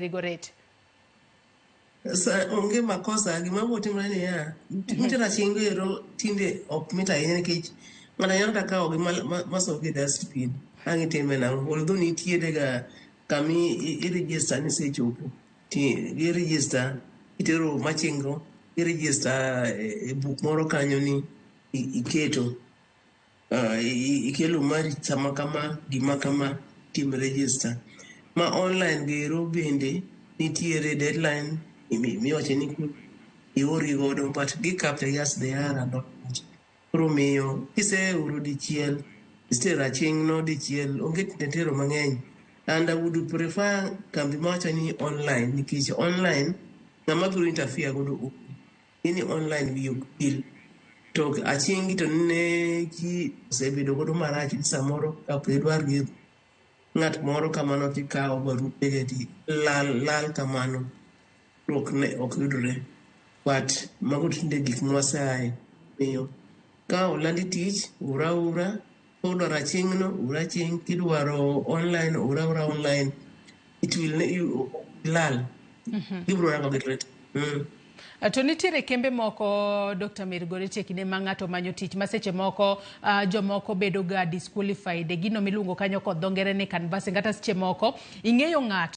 Rigoret. Sa onge makosa gima timore ni ya mitera chingero tinde ok mita yene kich ngana nyaka kawo gi maso gi dustbin angi time na although nitiere ga kami I register ni sechopo ti gi register itero machingo I register e book moro kanyo ni iketo ikelo mari sama kama gima kama tim register ma online gero bende nitiere deadline miwache ni iori godo but gi capture yes they are and not promiyo kise uru dichiel istera ching no dichiel onge tero mang'eny and I would prefer kambi mawacho ni online nikech online ng'ama biro interfere godo ini online wiyo bil to achingi to ne ki osebedo godo marach samoro ka idwar gi ng'at moro kamano tikawo barupe geti lal kamano ok yudore but mago tinde gik mwasaye miyo ka olandi tich ura udwaro chingno ura ching kidwaro online ura online it will you lal gibro rango get To nitiere kembe moko Dr. Merigoret kinde ma ng'ato manyo tich maseche moko jomoko bedo ga disqualified gino miluongo kanyo kod dho ngere ni canvassing kata seche moko ing'eyo ng'ato